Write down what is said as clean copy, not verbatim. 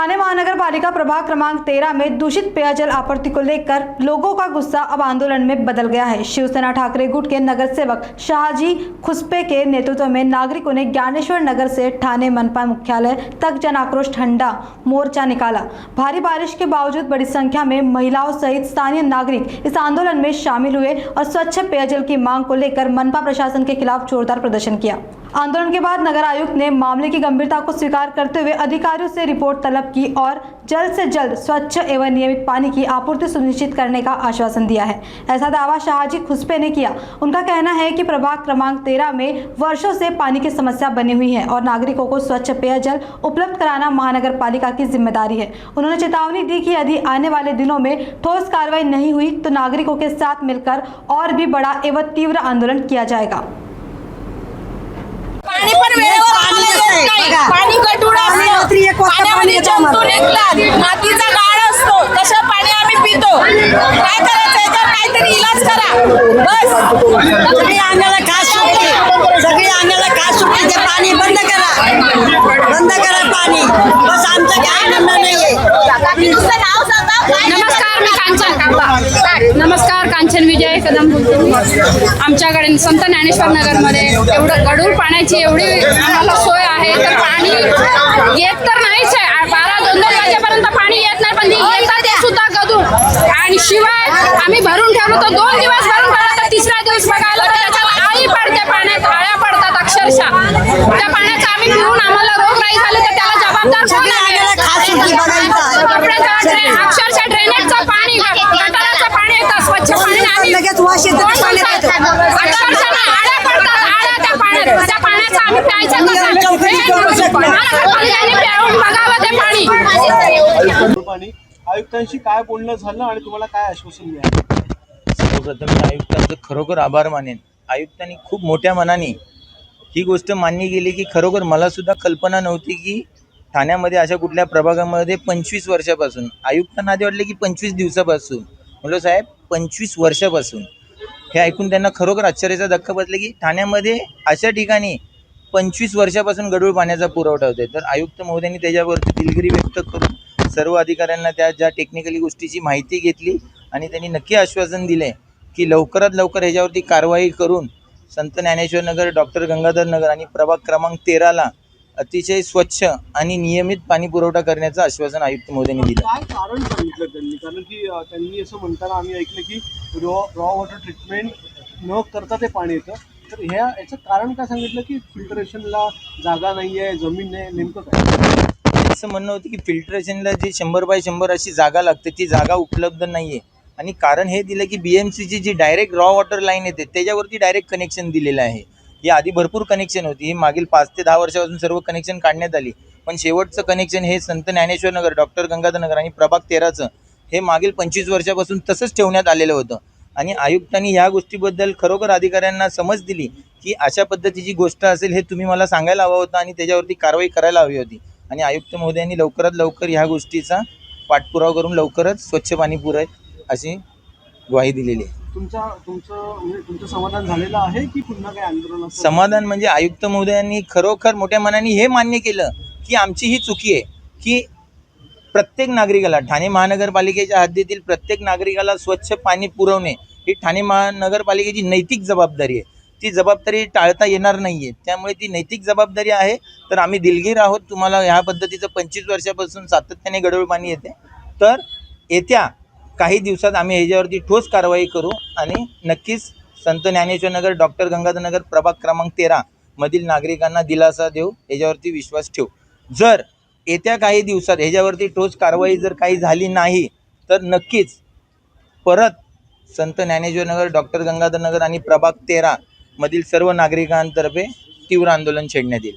ठाणे महानगर पालिका प्रभाग क्रमांक 13 में दूषित पेयजल आपूर्ति को लेकर लोगों का गुस्सा अब आंदोलन में बदल गया है। शिवसेना ठाकरे गुट के नगर सेवक शाहजी खुस्पे के नेतृत्व में नागरिकों ने ज्ञानेश्वर नगर से ठाणे मनपा मुख्यालय तक जन आक्रोश ठंडा मोर्चा निकाला। भारी बारिश के बावजूद बड़ी संख्या में महिलाओं सहित स्थानीय नागरिक इस आंदोलन में शामिल हुए और स्वच्छ पेयजल की मांग को लेकर मनपा प्रशासन के खिलाफ जोरदार प्रदर्शन किया। आंदोलन के बाद नगर आयुक्त ने मामले की गंभीरता को स्वीकार करते हुए अधिकारियों से रिपोर्ट तलब की और जल्द से जल्द स्वच्छ एवं नियमित पानी की आपूर्ति सुनिश्चित करने का आश्वासन दिया है। ऐसा दावा शाहजी खुस्पे ने किया। उनका कहना है कि प्रभाग क्रमांक 13 में वर्षों से पानी की समस्या बनी हुई है और नागरिकों को स्वच्छ पेयजल उपलब्ध कराना महानगर पालिका की जिम्मेदारी है। उन्होंने चेतावनी दी कि यदि आने वाले दिनों में ठोस कार्रवाई नहीं हुई तो नागरिकों के साथ मिलकर और भी बड़ा एवं तीव्र आंदोलन किया जाएगा। पाणी पण वेळेवर आम्हाला येत नाही। पाणी गढूळ असतं, पाण्यामध्ये जंतू निघतात, मातीचा गाळ असतो, तसं पाणी आम्ही पितो। काय करायचं याच्यावर काहीतरी इलाज करा बस। सगळी अंगाला खास सुटली, सगळी अंगाला खास सुटली, ते पाणी बंद करा पाणी, बस आमचं काय म्हणणं नाहीये। तुमचं नाव सांगा। नमस्कार, मी कांचन। नमस्कार, कांचन विजय कदम बोलते मी। आमच्याकडे संत ज्ञानेश्वर नगरमध्ये एवढं गढूळ पाण्याची एवढी आम्हाला सोय आहे, तर पाणी येत तर नाहीच आहे। 12-2 वाजेपर्यंत पाणी येत नाही, पण येतात ते सुद्धा गढूळ। आणि शिवाय आम्ही भरून ठेवलो तर 2 दिवस भरून ठेवलं तर तिसरा दिवस बघायला तर त्याच्यात आळी पडते, पाण्यात आळ्या पडतात अक्षरशः। त्या पाण्याचा आम्ही पिऊन आम्हाला रोगराई झाली तर त्याला जबाबदार कोण आहे? अक्षरशः ड्रेनेजचं पाणी, गटाराचं पाणी येतं, स्वच्छ पाणी आम्ही अक्षरशः आळ्या पडतात, आळ्या त्या पाण्यात, त्या पाण्याचं आम्ही प्यायचं कसं? महानगरपालिकेने पिऊन बघावं ते पाणी। आयुक्तांशी काय बोलणं झालं आणि तुम्हाला काय आश्वासन मिळालं? सर्वप्रथम मी आयुक्तांचं खरोखर आभार मानेन। आयुक्तांनी खूप मोठ्या मनाने ही गोष्ट मान्य केली की खरोखर मला सुद्धा कल्पना नव्हती की ठाण्यामध्ये अशा कुठल्या प्रभागामध्ये 25 वर्षापासून, आयुक्तांना आधी वाटले की 25 दिवसापासून, म्हटलं साहेब 25 वर्षापासून। हे ऐकून त्यांना खरोखर आश्चर्याचा धक्का बसला की ठाण्यामध्ये अशा ठिकाणी 25 वर्षापासून गढूळ पाण्याचा पुरवठा होतोय। तर आयुक्त महोदयांनी त्याच्यावरती दिलगिरी व्यक्त करून सर्व अधिकाऱ्यांना त्या ज्या टेक्निकली गोष्टीची माहिती घेतली आणि त्यांनी नक्की आश्वासन दिले की लवकरात लवकर ह्याच्यावरती कारवाई करून संत ज्ञानेश्वर नगर, डॉक्टर गंगाधर नगर आणि प्रभाग क्रमांक 13ला अतिशय स्वच्छ आणि नियमित पाणी पुरवठा करण्याचं आश्वासन आयुक्त महोदयांनी दिलं। काय कारण सांगितलं त्यांनी? कारण की त्यांनी असं म्हणताना आम्ही ऐकलं की रॉ वॉटर ट्रीटमेंट न करता ते पाणी येतं, तर याचं कारण काय सांगितलं की फिल्टरेशनला जागा नाही आहे, जमीन नाही, नेमकं काय? असं म्हणणं होतं की फिल्टरेशनला जी 100 बाय 100 अशी जागा लागते ती जागा उपलब्ध नाही आहे आणि कारण हे दिलं की BMCची जी डायरेक्ट रॉ वॉटर लाईन येते त्याच्यावरती डायरेक्ट कनेक्शन दिलेलं आहे। ही आधी भरपूर कनेक्शन होती, ही मागील 5 ते 10 वर्षापासून सर्व कनेक्शन काढण्यात आली, पण शेवटचं कनेक्शन हे संत ज्ञानेश्वर नगर, डॉक्टर गंगाधर नगर आणि प्रभाग 13चं हे मागील 25 वर्षापासून तसंच ठेवण्यात आलेलं होतं। आणि आयुक्तांनी ह्या गोष्टीबद्दल खरोखर अधिकाऱ्यांना समज दिली की अशा पद्धतीची गोष्ट असेल हे तुम्ही मला सांगायला हवं होतं आणि त्याच्यावरती कारवाई करायला हवी होती। आणि आयुक्त महोदयांनी लवकरात लवकर ह्या गोष्टीचा पाठपुरावा करून लवकरच स्वच्छ पाणी पुरेल अशी ग्वाही दिलेली आहे। तुमचं समाधान झालेलं आहे की पुन्हा काही आंदोलन? समाधान म्हणजे आयुक्त महोदयांनी खरोखर मोठ्या मनाने हे मान्य केलं की आमची ही चुकी आहे की प्रत्येक नागरिकाला, ठाणे महानगरपालिकेच्या हद्दीतील प्रत्येक नागरिकाला स्वच्छ पाणी पुरवणे ही ठाणे महानगरपालिकेची नैतिक जबाबदारी आहे। ती जबाबदारी टाळता येणार नाही आहे, त्यामुळे ती नैतिक जबाबदारी आहे। तर आम्ही दिलगीर आहोत, तुम्हाला ह्या पद्धतीचं 25 वर्षापासून सातत्याने गढूळ पाणी येते, तर येत्या काही दिवसात आम्ही ह्याच्यावरती ठोस कारवाई करू आणि नक्कीच संत ज्ञानेश्वर नगर, डॉक्टर गंगाधर नगर, प्रभाग क्रमांक 13 मधील नागरिकांना दिलासा देऊ, ह्याच्यावरती विश्वास ठेवू। जर येत्या काही दिवसात ह्याच्यावरती ठोस कारवाई जर काही झाली नाही तर नक्कीच परत संत ज्ञानेश्वर नगर, डॉक्टर गंगाधर नगर आणि प्रभाग 13 मधील सर्व नागरिकांतर्फे तीव्र आंदोलन छेडण्यात येईल।